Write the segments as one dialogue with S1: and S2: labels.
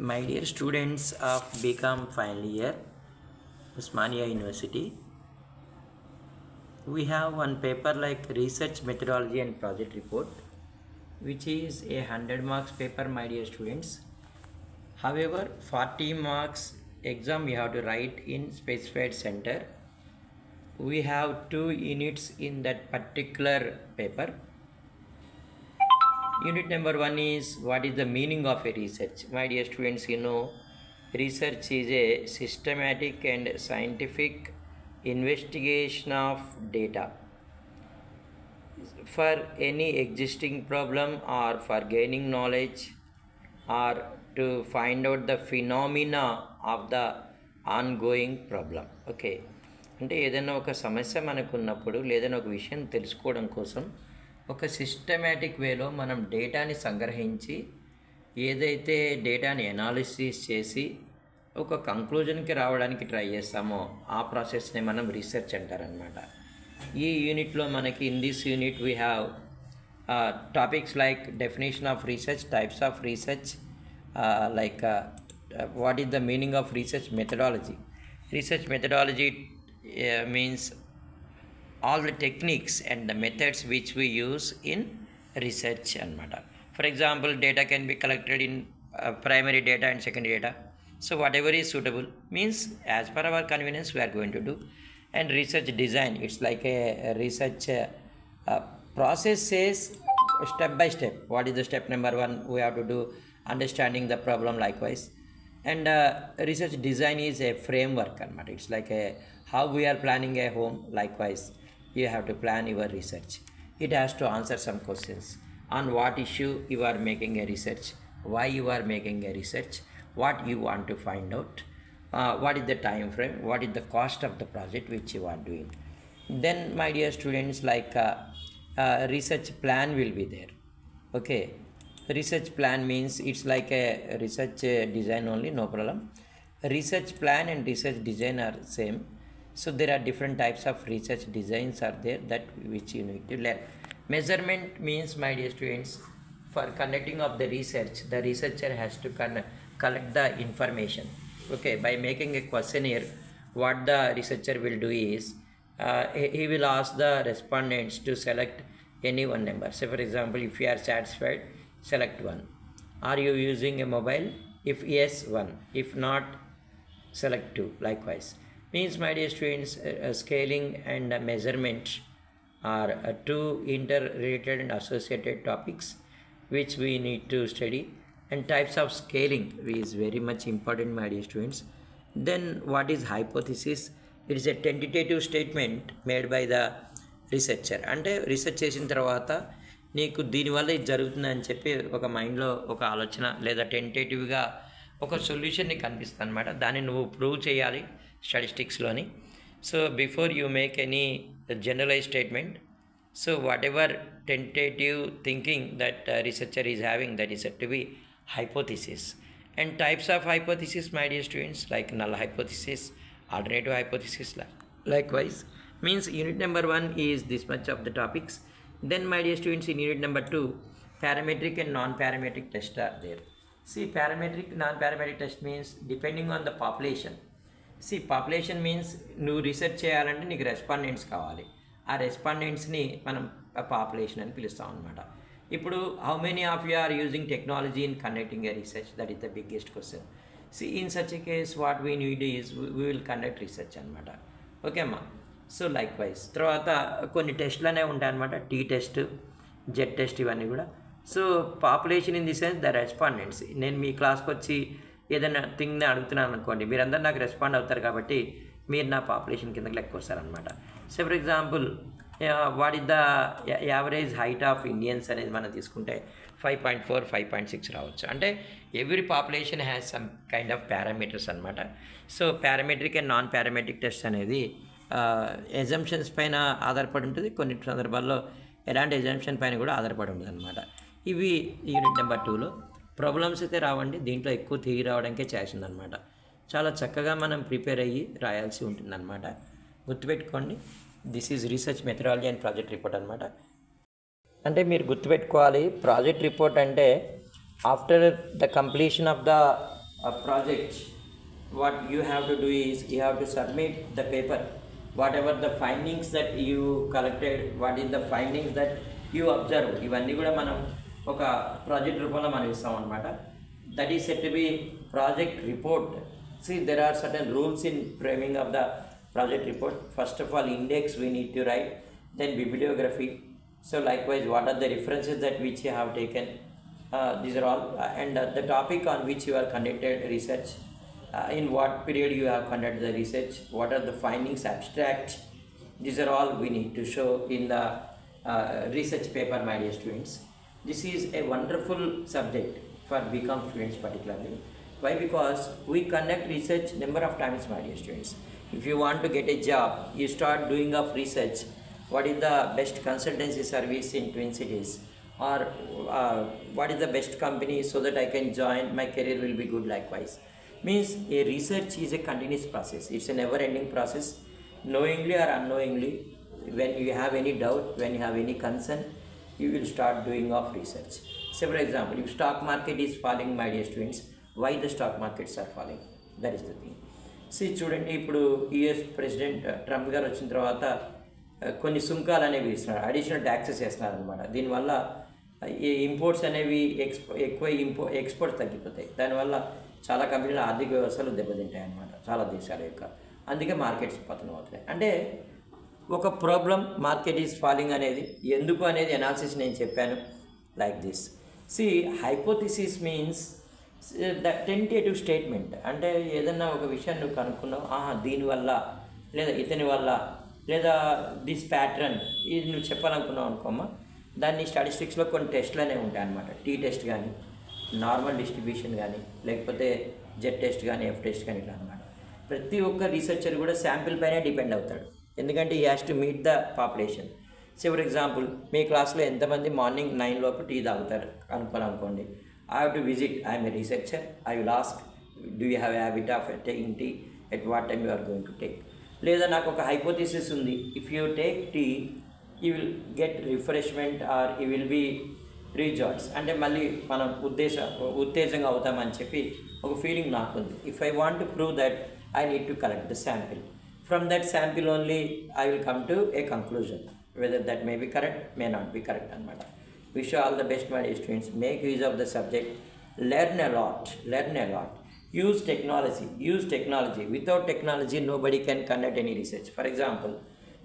S1: My dear students of BCom final year, Osmania University, we have one paper like research methodology and project report, which is a 100 marks paper, my dear students. However, 40 marks exam we have to write in specified center. We have 2 units in that particular paper. Unit number 1 is what is the meaning of a research. My dear students, you know, research is a systematic and scientific investigation of data for any existing problem or for gaining knowledge or to find out the phenomena of the ongoing problem. Okay, అంటే ఏదైనా ఒక సమస్య మనకు ఉన్నప్పుడు లేదైనా ఒక విషయం తెలుసుకోవడం కోసం ఒక సిస్టమేటిక్ వేలో మనం డేటాని సంగ్రహించి ఏదైతే డేటాని అనాలిసిస్ చేసి ఒక కంక్లూజన్కి రావడానికి ట్రై చేస్తామో ఆ ప్రాసెస్ని మనం రీసెర్చ్ అంటారనమాట. ఈ యూనిట్లో మనకి in this unit we have topics like definition of research, types of research, what is the meaning of research methodology. Research methodology means all the techniques and the methods which we use in research anamata. For example, data can be collected in primary data and secondary data. So whatever is suitable means as per our convenience we are going to do. And research design, it's like a research process says step by step. What is the step number 1 we have to do, understanding the problem likewise. And research design is a framework anamata. It's like a how we are planning a home, likewise you have to plan your research. It has to answer some questions on what issue you are making a research, why you are making a research, what you want to find out, what is the time frame, what is the cost of the project which you are doing. Then my dear students, like research plan will be there. Okay, research plan means it's like a research design only, no problem. Research plan and research design are same. So there are different types of research designs are there that which you need to learn. Measurement means, my dear students, for conducting of the research, the researcher has to collect the information. Okay, by making a questionnaire, what the researcher will do is he will ask the respondents to select any one number. Say for example, if you are satisfied, select 1. Are you using a mobile? If yes, 1. If not, select 2. Likewise. Means, my dear students, scaling and measurement are 2 interrelated and associated topics which we need to study. And types of scaling is very much important, my dear students. Then what is hypothesis? It is a tentative statement made by the researcher. అంటే research చేసిన తర్వాత నీకు దీనివల్ల ఇది జరుగుతుందని చెప్పి ఒక మైండ్లో ఒక ఆలోచన లేదా టెంటేటివ్గా ఒక సొల్యూషన్ నీకు కనిపిస్తుంది అనమాట. దాన్ని నువ్వు ప్రూవ్ చేయాలి స్టాటిస్టిక్స్లోని. So before you make any generalize statement, so whatever tentative thinking that researcher is having, that is said to be hypothesis. And types of hypothesis, my dear students, like null hypothesis, alternative hypothesis, likewise. Means unit number 1 is this much of the topics. Then, my dear students, in unit number 2, parametric and non-parametric tests are there. See, parametric, non-parametric test means depending on the population. See, population means నువ్వు research చేయాలంటే నీకు respondents కావాలి. ఆ రెస్పాండెంట్స్ని మనం population అని పిలుస్తాం అనమాట. ఇప్పుడు how many of you are using technology in conducting a research, that is the biggest question. See in such a case what we need is we will conduct research అనమాట. Okay అమ్మా. So likewise తర్వాత కొన్ని టెస్ట్లు అనేవి ఉంటాయి అనమాట. Tea test, Z test, ఇవన్నీ కూడా. So population in the sense the respondents. నేను మీ క్లాస్కి వచ్చి ఏదైనా థింగ్ని అడుగుతున్నాను అనుకోండి, మీరందరూ నాకు రెస్పాండ్ అవుతారు కాబట్టి మీరు నా పాపులేషన్ కిందకి లెక్క వస్తారనమాట. So for example what is the average height of Indians అనేది మనం తీసుకుంటే 5.4, 5.6 రావచ్చు. అంటే every population has some kind of parameters అనమాట. So parametric and non parametric test అనేది ఎజంప్షన్స్ పైన ఆధారపడి ఉంటుంది. కొన్ని సందర్భాల్లో ఎలాంటి ఎజంప్షన్ పైన కూడా ఆధారపడి ఉంటుంది అనమాట. ఇవి యూనిట్ నెంబర్ 2లో ప్రాబ్లమ్స్ అయితే రావండి, దీంట్లో ఎక్కువ తిరిగి రావడానికే చేసిందనమాట. చాలా చక్కగా మనం ప్రిపేర్ అయ్యి రాయాల్సి ఉంటుందన్నమాట. గుర్తుపెట్టుకోండి, this is research methodology and project report అనమాట. అంటే మీరు గుర్తుపెట్టుకోవాలి, ప్రాజెక్ట్ రిపోర్ట్ అంటే after the completion of the project, what you have to do is you have to submit the paper, whatever the findings that you collected, what is the findings that you observed, ఇవన్నీ కూడా మనం ఒక project రూపంలో మనం ఇస్తాం అనమాట. That is set to be project report. See, there are certain rules in framing of the project report. First of all, index we need to write, then bibliography. So likewise, what are the references that which you have taken, these are all, and the topic on which you have conducted research, in what period you have conducted the research, what are the findings, abstract. These are all we need to show in the research paper, my dear students. This is a wonderful subject for BCom students particularly. Why? Because we conduct research number of times, my dear students. If you want to get a job, you start doing of research. What is the best consultancy service in Twin Cities, or what is the best company so that I can join, my career will be good. Likewise, means a research is a continuous process. It's a never ending process. Knowingly or unknowingly, when you have any doubt, when you have any concern, you will start doing of research. Say for example, if stock market is falling, my dear students, why the stock markets are falling? That is the thing. See, చూడండి, ఇప్పుడు US president Trump గారు వచ్చిన తర్వాత కొన్ని సుంకాలు అనేవి ఇస్తున్నారు, additional taxes వేస్తున్నారు అనమాట. దీనివల్ల ఈ ఇంపోర్ట్స్ అనేవి ఎక్కువ ఎక్స్పోర్ట్స్ తగ్గిపోతాయి. దానివల్ల చాలా కంపెనీల ఆర్థిక వ్యవస్థలు దెబ్బతింటాయి అన్నమాట, చాలా దేశాల యొక్క. అందుకే మార్కెట్స్ పతనం అవుతాయి. అంటే ఒక ప్రాబ్లం, మార్కెట్ ఈజ్ ఫాలింగ్ అనేది ఎందుకు అనేది అనాలిసిస్ నేను చెప్పాను. Like this. See, hypothesis means the tentative statement. అంటే ఏదన్నా ఒక విషయాన్ని నువ్వు కనుక్కున్నావు, దీనివల్ల, లేదా ఇతని వల్ల, లేదా దిస్ ప్యాటర్న్, ఇది నువ్వు చెప్పాలనుకున్నావు అనుకోమ్మా. దాన్ని స్టాటిస్టిక్స్లో కొన్ని టెస్ట్లు అనేవి ఉంటాయి అన్నమాట. టీ టెస్ట్ కానీ, నార్మల్ డిస్ట్రిబ్యూషన్ కానీ, లేకపోతే జెడ్ టెస్ట్ కానీ, ఎఫ్ టెస్ట్ కానీ, ఇట్లా అనమాట. ప్రతి ఒక్క రీసెర్చర్ కూడా శాంపిల్ పైనే డిపెండ్ అవుతాడు. ఎందుకంటే ఈ has to meet the population. So for example, మీ క్లాస్లో ఎంతమంది మార్నింగ్ 9 లోపు టీ తాగుతారు అనుకోండి. I have to visit, I am a researcher, I will ask, do you have a habit of taking tea, at what time you are going to take. లేదా నాకు ఒక hypothesis ఉంది, if you take tea you will get refreshment or you will be rejoice, అంటే మళ్ళీ మనం ఉత్తేజంగా అవుతామని చెప్పి ఒక ఫీలింగ్ నాకుంది. If I want to prove that, I need to collect the sample. From that sample only I will come to a conclusion, whether that may be correct, may not be correct అనమాట. Wish you all the best, my dear students. Make use of the subject. Learn a lot. Use technology. Without technology, nobody can conduct any research. For example,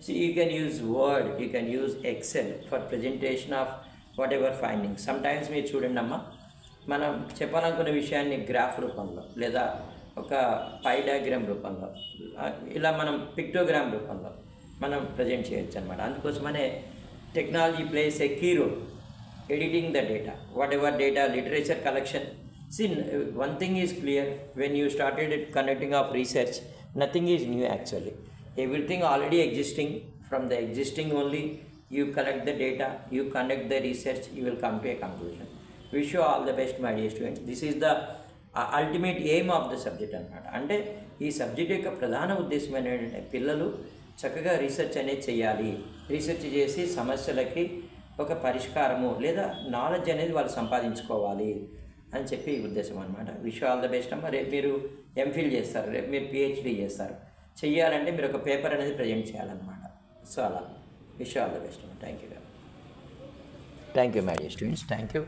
S1: see, you can use Word, you can use Excel for presentation of whatever findings. Sometimes మీరు చూడండి అమ్మా, మనం చెప్పాలనుకున్న విషయాన్ని graph రూపంలో, లేదా ఒక పై diagram రూపంలో, ఇలా మనం పిక్టోగ్రామ్ రూపంలో మనం ప్రజెంట్ చేయొచ్చు అనమాట. అందుకోసమనే technology place a key role. Editing the data, whatever data, literature collection. See, one thing is clear, when you started conducting of research, nothing is new actually. Everything already existing. From the existing only, you collect the data, you conduct the research, you will come to a conclusion. Wish you all the best, my dear students. This is the ultimate aim of the subject అనమాట. అంటే ఈ subject యొక్క ప్రధాన ఉద్దేశం ఏంటంటే, పిల్లలు చక్కగా research అనేది చేయాలి. రీసెర్చ్ చేసి సమస్యలకి ఒక పరిష్కారము లేదా నాలెడ్జ్ అనేది వాళ్ళు సంపాదించుకోవాలి అని చెప్పి ఉద్దేశం అనమాట. విష్ ఆల్ ద బెస్ట్ అమ్మ. రేపు మీరు ఎంఫిల్ చేస్తారు, రేపు మీరు పిహెచ్డి చేస్తారు. చెయ్యాలంటే మీరు ఒక పేపర్ అనేది ప్రజెంట్ చేయాలన్నమాట. సో అలా విష్ ఆల్ ద బెస్ట్ అమ్మ. Thank you my dear students. Thank you.